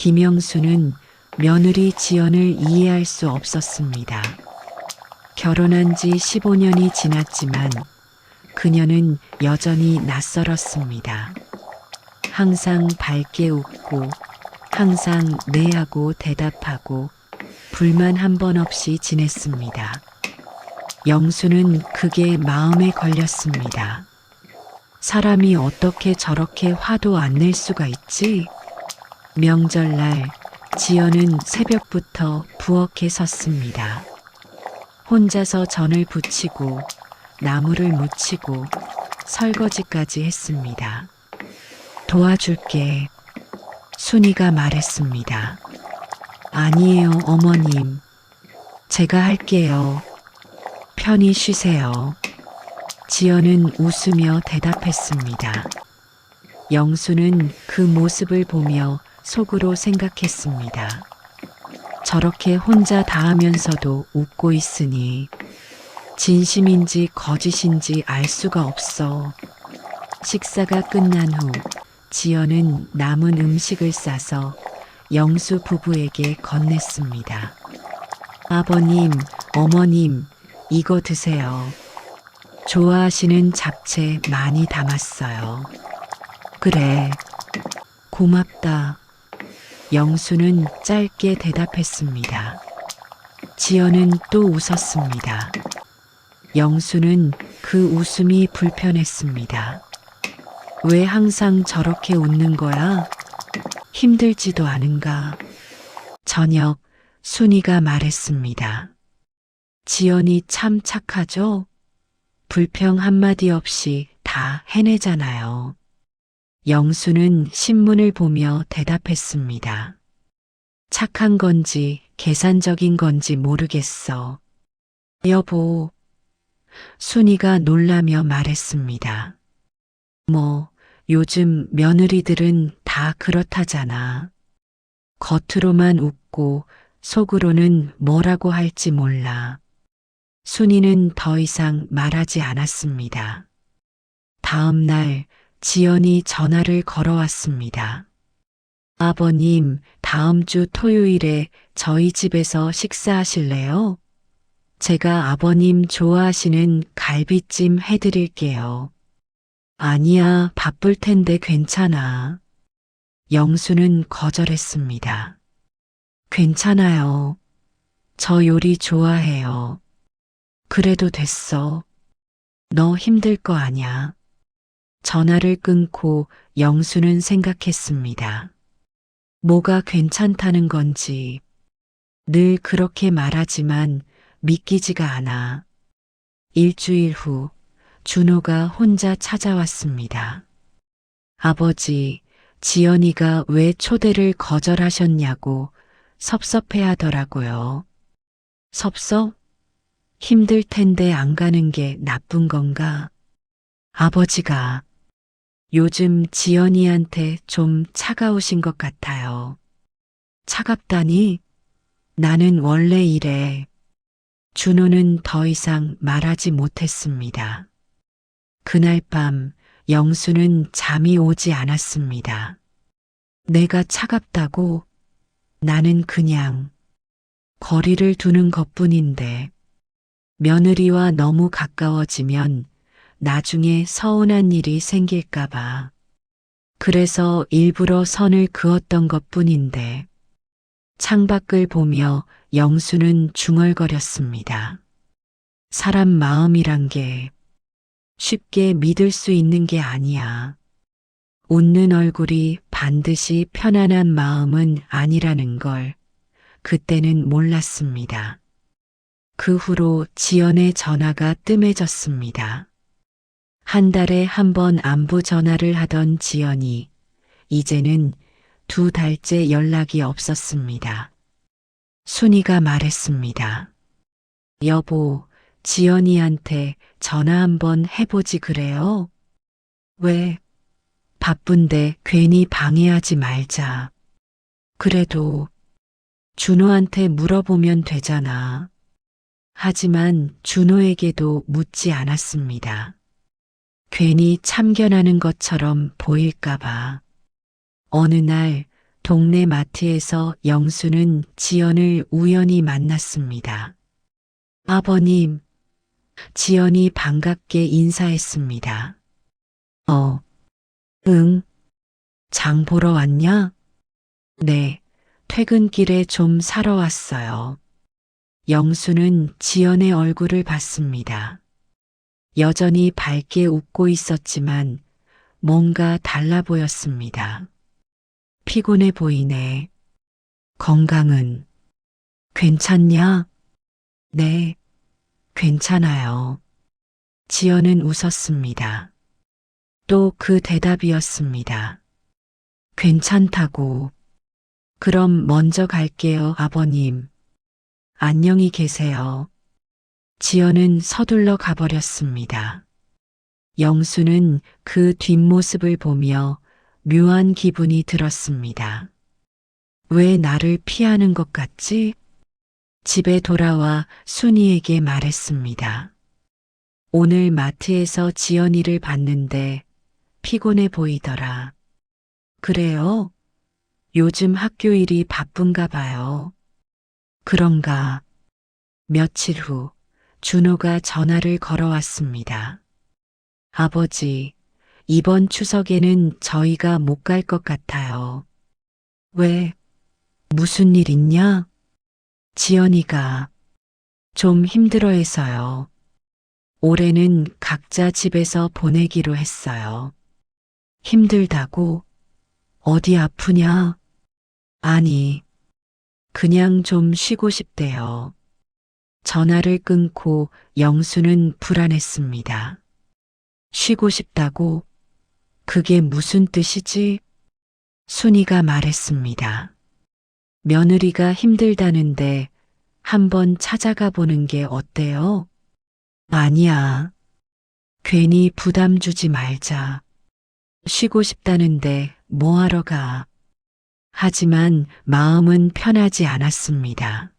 김영수는 며느리 지연을 이해할 수 없었습니다. 결혼한 지 15년이 지났지만 그녀는 여전히 낯설었습니다. 항상 밝게 웃고 항상 네 하고 대답하고 불만 한 번 없이 지냈습니다. 영수는 그게 마음에 걸렸습니다. 사람이 어떻게 저렇게 화도 안 낼 수가 있지? 명절날 지연은 새벽부터 부엌에 섰습니다. 혼자서 전을 부치고 나무를 묻히고 설거지까지 했습니다. 도와줄게. 순이가 말했습니다. 아니에요, 어머님. 제가 할게요. 편히 쉬세요. 지연은 웃으며 대답했습니다. 영수는 그 모습을 보며 속으로 생각했습니다. 저렇게 혼자 다 하면서도 웃고 있으니 진심인지 거짓인지 알 수가 없어. 식사가 끝난 후 지연은 남은 음식을 싸서 영수 부부에게 건넸습니다. 아버님, 어머님, 이거 드세요. 좋아하시는 잡채 많이 담았어요. 그래, 고맙다. 영수는 짧게 대답했습니다. 지연은 또 웃었습니다. 영수는 그 웃음이 불편했습니다. 왜 항상 저렇게 웃는 거야? 힘들지도 않은가? 저녁 순이가 말했습니다. 지연이 참 착하죠? 불평 한마디 없이 다 해내잖아요. 영수는 신문을 보며 대답했습니다. 착한 건지 계산적인 건지 모르겠어. 여보, 순이가 놀라며 말했습니다. 뭐, 요즘 며느리들은 다 그렇다잖아. 겉으로만 웃고 속으로는 뭐라고 할지 몰라. 순이는 더 이상 말하지 않았습니다. 다음 날 지연이 전화를 걸어왔습니다. 아버님, 다음 주 토요일에 저희 집에서 식사하실래요? 제가 아버님 좋아하시는 갈비찜 해드릴게요. 아니야, 바쁠 텐데 괜찮아. 영수는 거절했습니다. 괜찮아요. 저 요리 좋아해요. 그래도 됐어. 너 힘들 거 아냐. 전화를 끊고 영수는 생각했습니다. 뭐가 괜찮다는 건지. 늘 그렇게 말하지만 믿기지가 않아. 일주일 후 준호가 혼자 찾아왔습니다. 아버지, 지연이가 왜 초대를 거절하셨냐고 섭섭해 하더라고요. 섭섭? 힘들 텐데 안 가는 게 나쁜 건가? 아버지가 요즘 지연이한테 좀 차가우신 것 같아요. 차갑다니? 나는 원래 이래. 준호는 더 이상 말하지 못했습니다. 그날 밤 영수는 잠이 오지 않았습니다. 내가 차갑다고? 나는 그냥 거리를 두는 것뿐인데 며느리와 너무 가까워지면 나중에 서운한 일이 생길까봐. 그래서 일부러 선을 그었던 것뿐인데 창밖을 보며 영수는 중얼거렸습니다. 사람 마음이란 게 쉽게 믿을 수 있는 게 아니야. 웃는 얼굴이 반드시 편안한 마음은 아니라는 걸 그때는 몰랐습니다. 그 후로 지연의 전화가 뜸해졌습니다. 한 달에 한 번 안부 전화를 하던 지연이 이제는 2달째 연락이 없었습니다. 순이가 말했습니다. 여보, 지연이한테 전화 한번 해보지 그래요? 왜? 바쁜데 괜히 방해하지 말자. 그래도 준호한테 물어보면 되잖아. 하지만 준호에게도 묻지 않았습니다. 괜히 참견하는 것처럼 보일까봐. 어느 날 동네 마트에서 영수는 지연을 우연히 만났습니다. 아버님, 지연이 반갑게 인사했습니다. 응, 장 보러 왔냐? 네, 퇴근길에 좀 사러 왔어요. 영수는 지연의 얼굴을 봤습니다. 여전히 밝게 웃고 있었지만 뭔가 달라 보였습니다. 피곤해 보이네. 건강은 괜찮냐? 네, 괜찮아요. 지연은 웃었습니다. 또 그 대답이었습니다. 괜찮다고. 그럼 먼저 갈게요, 아버님. 안녕히 계세요. 지연은 서둘러 가버렸습니다. 영수는 그 뒷모습을 보며 묘한 기분이 들었습니다. 왜 나를 피하는 것 같지? 집에 돌아와 순이에게 말했습니다. 오늘 마트에서 지연이를 봤는데 피곤해 보이더라. 그래요? 요즘 학교 일이 바쁜가 봐요. 그런가. 며칠 후 준호가 전화를 걸어왔습니다. 아버지, 이번 추석에는 저희가 못 갈 것 같아요. 왜? 무슨 일 있냐? 지연이가 좀 힘들어해서요. 올해는 각자 집에서 보내기로 했어요. 힘들다고? 어디 아프냐? 아니, 그냥 좀 쉬고 싶대요. 전화를 끊고 영수는 불안했습니다. 쉬고 싶다고? 그게 무슨 뜻이지? 순이가 말했습니다. 며느리가 힘들다는데 한번 찾아가 보는 게 어때요? 아니야. 괜히 부담 주지 말자. 쉬고 싶다는데 뭐하러 가. 하지만 마음은 편하지 않았습니다.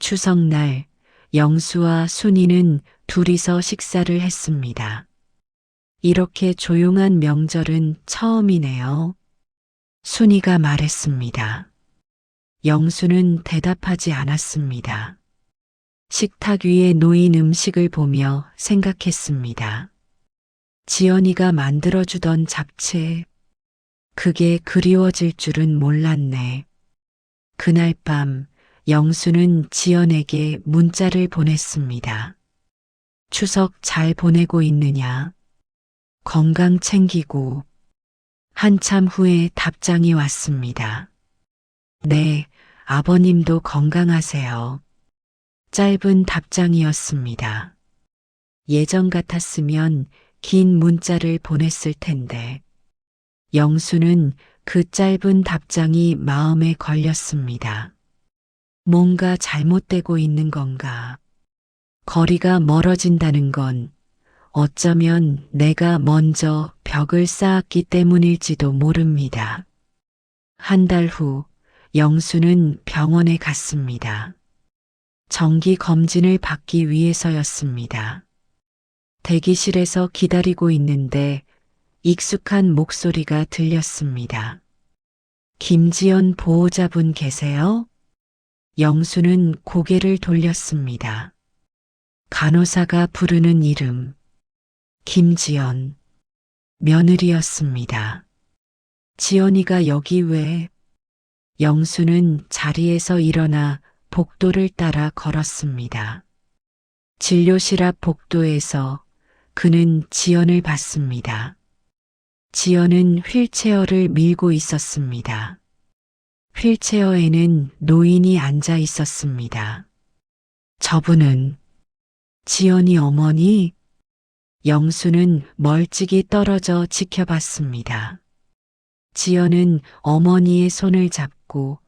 추석날 영수와 순이는 둘이서 식사를 했습니다. 이렇게 조용한 명절은 처음이네요. 순이가 말했습니다. 영수는 대답하지 않았습니다. 식탁 위에 놓인 음식을 보며 생각했습니다. 지연이가 만들어주던 잡채, 그게 그리워질 줄은 몰랐네. 그날 밤 영수는 지연에게 문자를 보냈습니다. 추석 잘 보내고 있느냐? 건강 챙기고. 한참 후에 답장이 왔습니다. 네, 아버님도 건강하세요. 짧은 답장이었습니다. 예전 같았으면 긴 문자를 보냈을 텐데, 영수는 그 짧은 답장이 마음에 걸렸습니다. 뭔가 잘못되고 있는 건가? 거리가 멀어진다는 건 어쩌면 내가 먼저 벽을 쌓았기 때문일지도 모릅니다. 한 달 후 영수는 병원에 갔습니다. 정기 검진을 받기 위해서였습니다. 대기실에서 기다리고 있는데 익숙한 목소리가 들렸습니다. 김지연 보호자분 계세요? 영수는 고개를 돌렸습니다. 간호사가 부르는 이름, 김지연, 며느리였습니다. 지연이가 여기 왜? 영수는 자리에서 일어나 복도를 따라 걸었습니다. 진료실 앞 복도에서 그는 지연을 봤습니다. 지연은 휠체어를 밀고 있었습니다. 휠체어에는 노인이 앉아 있었습니다. 저분은 지연이 어머니? 영수는 멀찍이 떨어져 지켜봤습니다. 지연은 어머니의 손을 잡고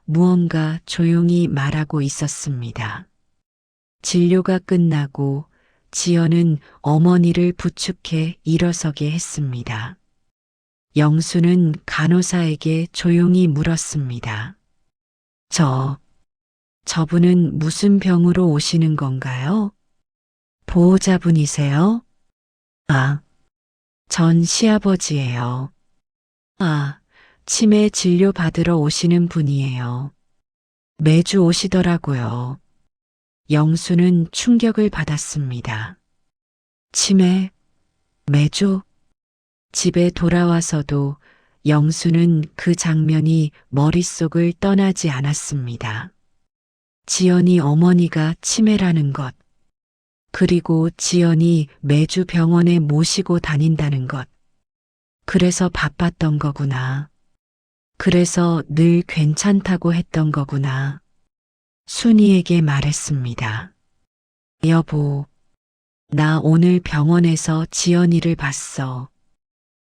무언가 조용히 말하고 있었습니다. 진료가 끝나고 지연은 어머니를 부축해 일어서게 했습니다. 영수는 간호사에게 조용히 물었습니다. 저분은 무슨 병으로 오시는 건가요? 보호자분이세요? 아, 전 시아버지예요. 아, 치매 진료 받으러 오시는 분이에요. 매주 오시더라고요. 영수는 충격을 받았습니다. 치매, 매주? 집에 돌아와서도 영수는 그 장면이 머릿속을 떠나지 않았습니다. 지연이 어머니가 치매라는 것, 그리고 지연이 매주 병원에 모시고 다닌다는 것. 그래서 바빴던 거구나. 그래서 늘 괜찮다고 했던 거구나. 순이에게 말했습니다. 여보, 나 오늘 병원에서 지연이를 봤어.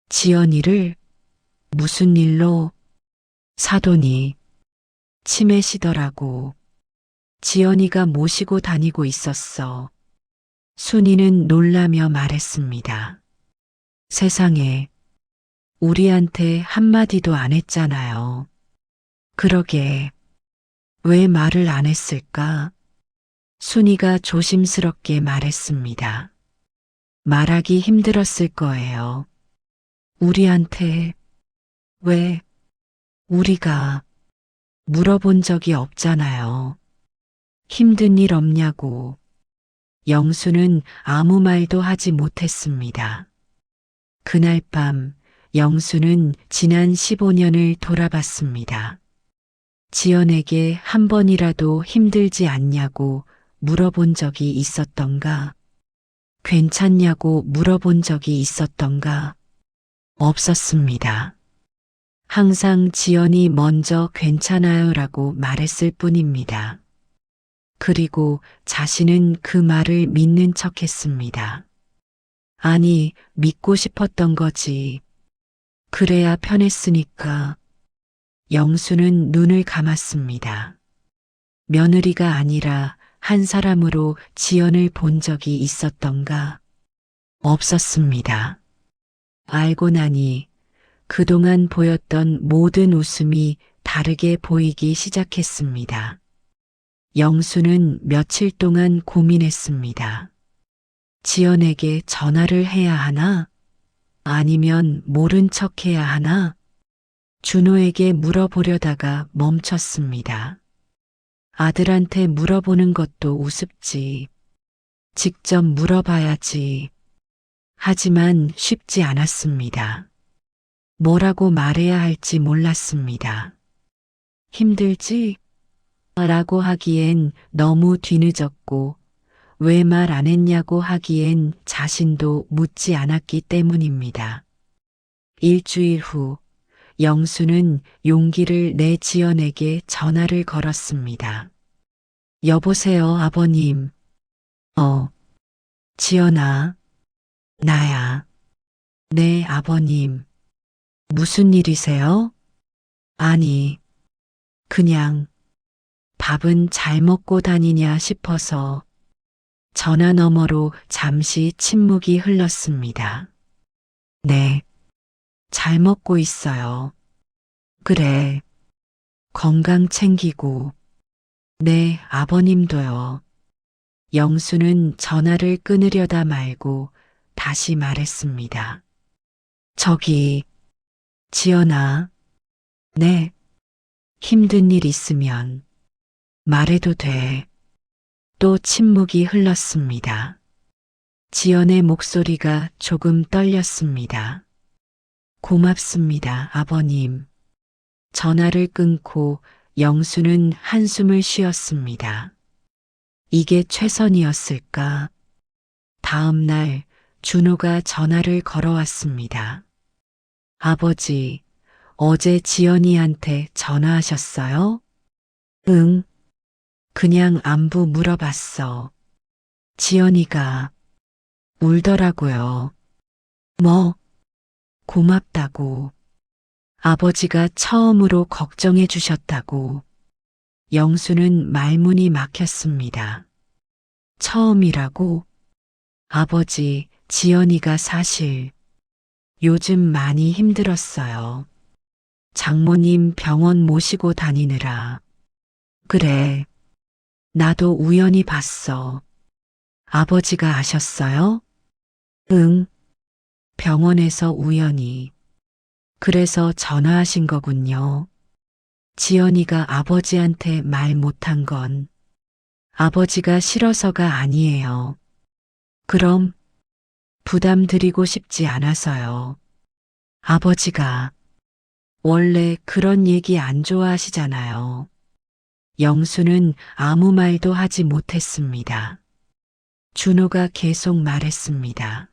지연이를? 무슨 일로? 사돈이 치매시더라고. 지연이가 모시고 다니고 있었어. 순이는 놀라며 말했습니다. 세상에, 우리한테 한마디도 안 했잖아요. 그러게, 왜 말을 안 했을까? 순이가 조심스럽게 말했습니다. 말하기 힘들었을 거예요. 우리한테, 왜, 우리가 물어본 적이 없잖아요. 힘든 일 없냐고. 영수는 아무 말도 하지 못했습니다. 그날 밤 영수는 지난 15년을 돌아봤습니다. 지연에게 한 번이라도 힘들지 않냐고 물어본 적이 있었던가? 괜찮냐고 물어본 적이 있었던가? 없었습니다. 항상 지연이 먼저 괜찮아요라고 말했을 뿐입니다. 그리고 자신은 그 말을 믿는 척 했습니다. 아니, 믿고 싶었던 거지. 그래야 편했으니까. 영수는 눈을 감았습니다. 며느리가 아니라 한 사람으로 지연을 본 적이 있었던가? 없었습니다. 알고 나니 그동안 보였던 모든 웃음이 다르게 보이기 시작했습니다. 영수는 며칠 동안 고민했습니다. 지연에게 전화를 해야 하나? 아니면 모른 척 해야 하나? 준호에게 물어보려다가 멈췄습니다. 아들한테 물어보는 것도 우습지. 직접 물어봐야지. 하지만 쉽지 않았습니다. 뭐라고 말해야 할지 몰랐습니다. 힘들지? 라고 하기엔 너무 뒤늦었고 왜 말 안 했냐고 하기엔 자신도 묻지 않았기 때문입니다. 일주일 후 영수는 용기를 내 지연에게 전화를 걸었습니다. 여보세요, 아버님. 지연아, 나야. 네, 아버님. 무슨 일이세요? 아니, 그냥 밥은 잘 먹고 다니냐 싶어서. 전화 너머로 잠시 침묵이 흘렀습니다. 네, 잘 먹고 있어요. 그래, 건강 챙기고. 네, 아버님도요. 영수는 전화를 끊으려다 말고 다시 말했습니다. 저기, 지연아. 네, 힘든 일 있으면 말해도 돼. 또 침묵이 흘렀습니다. 지연의 목소리가 조금 떨렸습니다. 고맙습니다, 아버님. 전화를 끊고 영수는 한숨을 쉬었습니다. 이게 최선이었을까? 다음 날 준호가 전화를 걸어왔습니다. 아버지, 어제 지연이한테 전화하셨어요? 응. 그냥 안부 물어봤어. 지연이가 울더라고요. 뭐? 고맙다고. 아버지가 처음으로 걱정해 주셨다고. 영수는 말문이 막혔습니다. 처음이라고? 아버지, 지연이가 사실 요즘 많이 힘들었어요. 장모님 병원 모시고 다니느라. 그래. 나도 우연히 봤어. 아버지가 아셨어요? 응. 병원에서 우연히. 그래서 전화하신 거군요. 지연이가 아버지한테 말 못한 건 아버지가 싫어서가 아니에요. 그럼 부담 드리고 싶지 않아서요. 아버지가 원래 그런 얘기 안 좋아하시잖아요. 영수는 아무 말도 하지 못했습니다. 준호가 계속 말했습니다.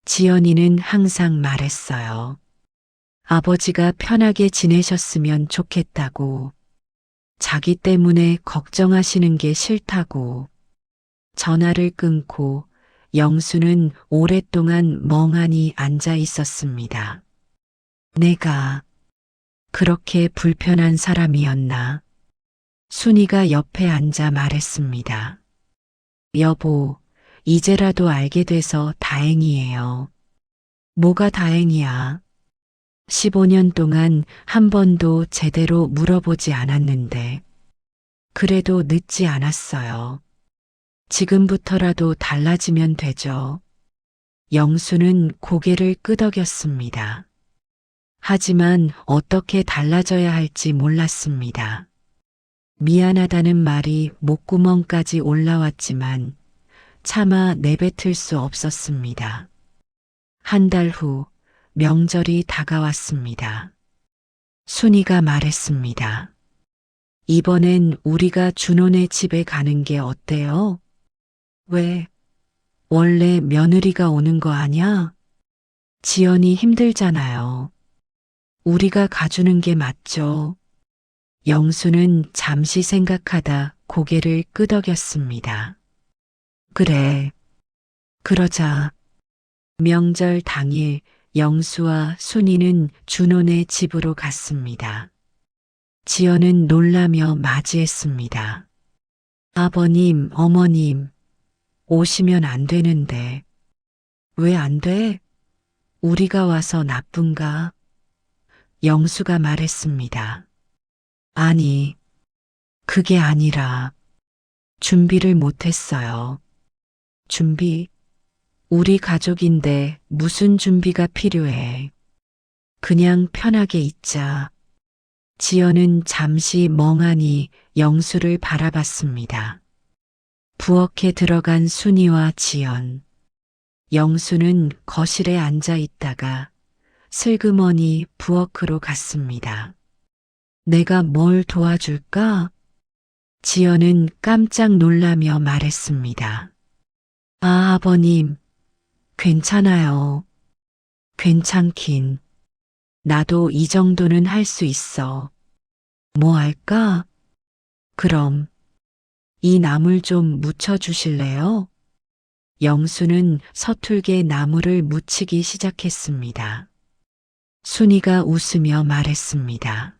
지연이는 항상 말했어요. 아버지가 편하게 지내셨으면 좋겠다고, 자기 때문에 걱정하시는 게 싫다고. 전화를 끊고 영수는 오랫동안 멍하니 앉아 있었습니다. 내가 그렇게 불편한 사람이었나? 순이가 옆에 앉아 말했습니다. 여보, 이제라도 알게 돼서 다행이에요. 뭐가 다행이야? 15년 동안 한 번도 제대로 물어보지 않았는데, 그래도 늦지 않았어요. 지금부터라도 달라지면 되죠. 영수는 고개를 끄덕였습니다. 하지만 어떻게 달라져야 할지 몰랐습니다. 미안하다는 말이 목구멍까지 올라왔지만 차마 내뱉을 수 없었습니다. 한 달 후 명절이 다가왔습니다. 순이가 말했습니다. 이번엔 우리가 준호네 집에 가는 게 어때요? 왜? 원래 며느리가 오는 거 아냐? 지연이 힘들잖아요. 우리가 가주는 게 맞죠. 영수는 잠시 생각하다 고개를 끄덕였습니다. 그래, 그러자. 명절 당일 영수와 순이는 준호네 집으로 갔습니다. 지연은 놀라며 맞이했습니다. 아버님, 어머님, 오시면 안 되는데. 왜 안 돼? 우리가 와서 나쁜가? 영수가 말했습니다. 아니, 그게 아니라 준비를 못했어요. 준비? 우리 가족인데 무슨 준비가 필요해. 그냥 편하게 있자. 지연은 잠시 멍하니 영수를 바라봤습니다. 부엌에 들어간 순이와 지연. 영수는 거실에 앉아 있다가 슬그머니 부엌으로 갔습니다. 내가 뭘 도와줄까? 지연은 깜짝 놀라며 말했습니다. 아, 아버님, 괜찮아요. 괜찮긴. 나도 이 정도는 할 수 있어. 뭐 할까? 그럼 이 나물 좀 묻혀주실래요? 영수는 서툴게 나물을 묻히기 시작했습니다. 순이가 웃으며 말했습니다.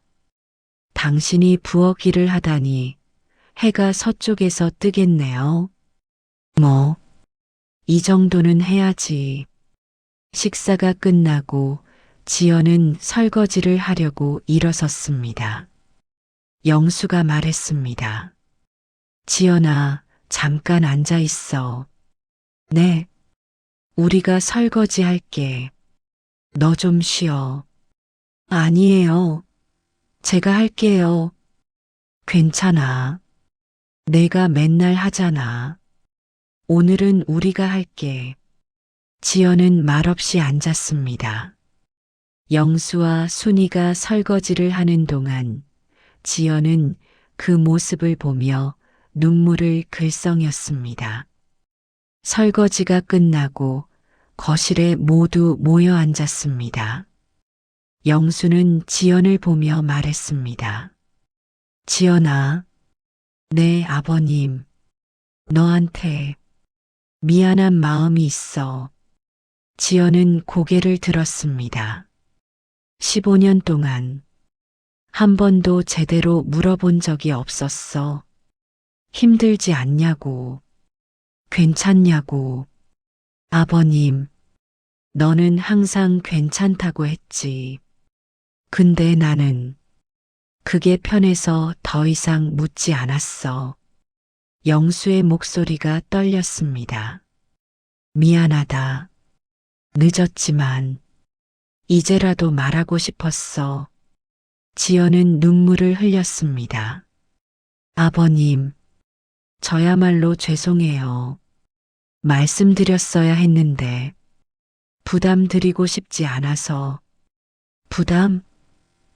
당신이 부엌 일을 하다니 해가 서쪽에서 뜨겠네요. 뭐, 이 정도는 해야지. 식사가 끝나고 지연은 설거지를 하려고 일어섰습니다. 영수가 말했습니다. 지연아, 잠깐 앉아 있어. 네, 우리가 설거지 할게. 너 좀 쉬어. 아니에요. 제가 할게요. 괜찮아. 내가 맨날 하잖아. 오늘은 우리가 할게. 지연은 말없이 앉았습니다. 영수와 순이가 설거지를 하는 동안 지연은 그 모습을 보며 눈물을 글썽였습니다. 설거지가 끝나고 거실에 모두 모여 앉았습니다. 영수는 지연을 보며 말했습니다. 지연아, 내 아버님, 너한테 미안한 마음이 있어. 지연은 고개를 들었습니다. 15년 동안 한 번도 제대로 물어본 적이 없었어. 힘들지 않냐고, 괜찮냐고. 아버님, 너는 항상 괜찮다고 했지. 근데 나는 그게 편해서 더 이상 묻지 않았어. 영수의 목소리가 떨렸습니다. 미안하다. 늦었지만 이제라도 말하고 싶었어. 지연은 눈물을 흘렸습니다. 아버님, 저야말로 죄송해요. 말씀드렸어야 했는데, 부담 드리고 싶지 않아서. 부담?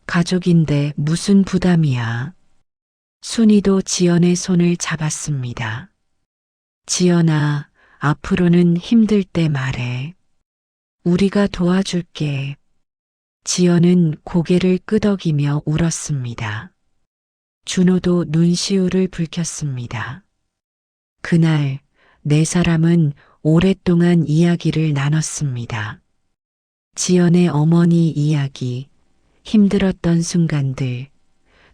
가족인데 무슨 부담이야. 순이도 지연의 손을 잡았습니다. 지연아, 앞으로는 힘들 때 말해. 우리가 도와줄게. 지연은 고개를 끄덕이며 울었습니다. 준호도 눈시울을 붉혔습니다. 그날 네 사람은 오랫동안 이야기를 나눴습니다. 지연의 어머니 이야기, 힘들었던 순간들,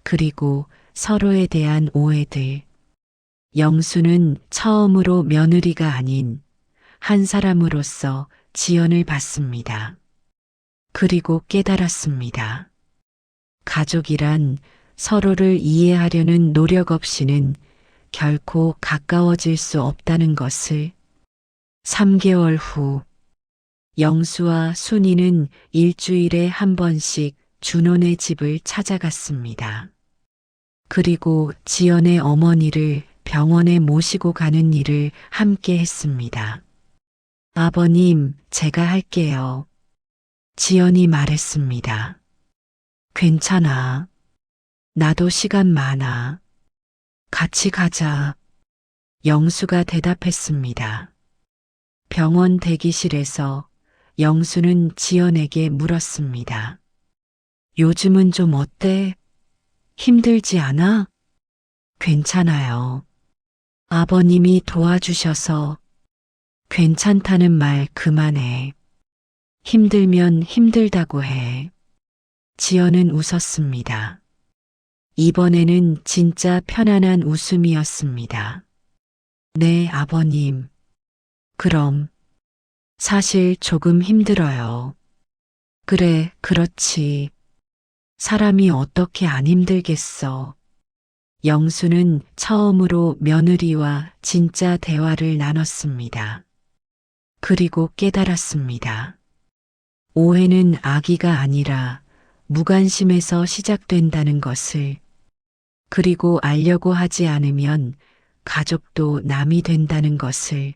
그리고 서로에 대한 오해들. 영수는 처음으로 며느리가 아닌 한 사람으로서 지연을 봤습니다. 그리고 깨달았습니다. 가족이란 서로를 이해하려는 노력 없이는 결코 가까워질 수 없다는 것을. 3개월 후, 영수와 순이는 일주일에 한 번씩 준호네 집을 찾아갔습니다. 그리고 지연의 어머니를 병원에 모시고 가는 일을 함께 했습니다. 아버님, 제가 할게요. 지연이 말했습니다. 괜찮아. 나도 시간 많아. 같이 가자. 영수가 대답했습니다. 병원 대기실에서 영수는 지연에게 물었습니다. 요즘은 좀 어때? 힘들지 않아? 괜찮아요. 아버님이 도와주셔서. 괜찮다는 말 그만해. 힘들면 힘들다고 해. 지연은 웃었습니다. 이번에는 진짜 편안한 웃음이었습니다. 네, 아버님. 그럼. 사실 조금 힘들어요. 그래, 그렇지. 사람이 어떻게 안 힘들겠어. 영수는 처음으로 며느리와 진짜 대화를 나눴습니다. 그리고 깨달았습니다. 오해는 악의가 아니라 무관심에서 시작된다는 것을. 그리고 알려고 하지 않으면 가족도 남이 된다는 것을.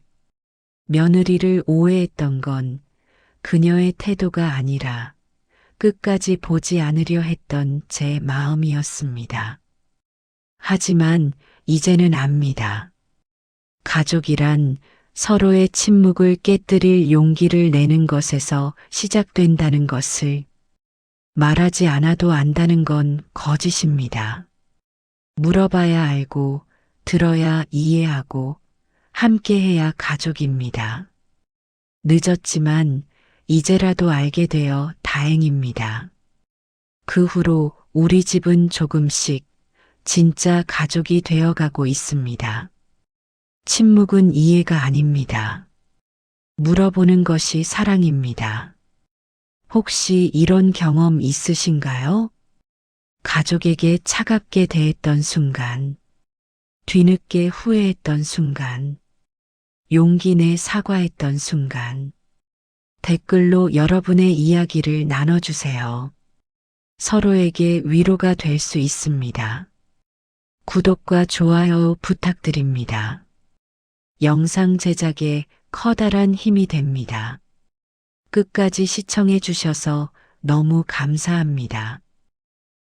며느리를 오해했던 건 그녀의 태도가 아니라 끝까지 보지 않으려 했던 제 마음이었습니다. 하지만 이제는 압니다. 가족이란 서로의 침묵을 깨뜨릴 용기를 내는 것에서 시작된다는 것을. 말하지 않아도 안다는 건 거짓입니다. 물어봐야 알고, 들어야 이해하고, 함께해야 가족입니다. 늦었지만 이제라도 알게 되어 다행입니다. 그 후로 우리 집은 조금씩 진짜 가족이 되어가고 있습니다. 침묵은 이해가 아닙니다. 물어보는 것이 사랑입니다. 혹시 이런 경험 있으신가요? 가족에게 차갑게 대했던 순간, 뒤늦게 후회했던 순간, 용기 내 사과했던 순간. 댓글로 여러분의 이야기를 나눠주세요. 서로에게 위로가 될 수 있습니다. 구독과 좋아요 부탁드립니다. 영상 제작에 커다란 힘이 됩니다. 끝까지 시청해 주셔서 너무 감사합니다.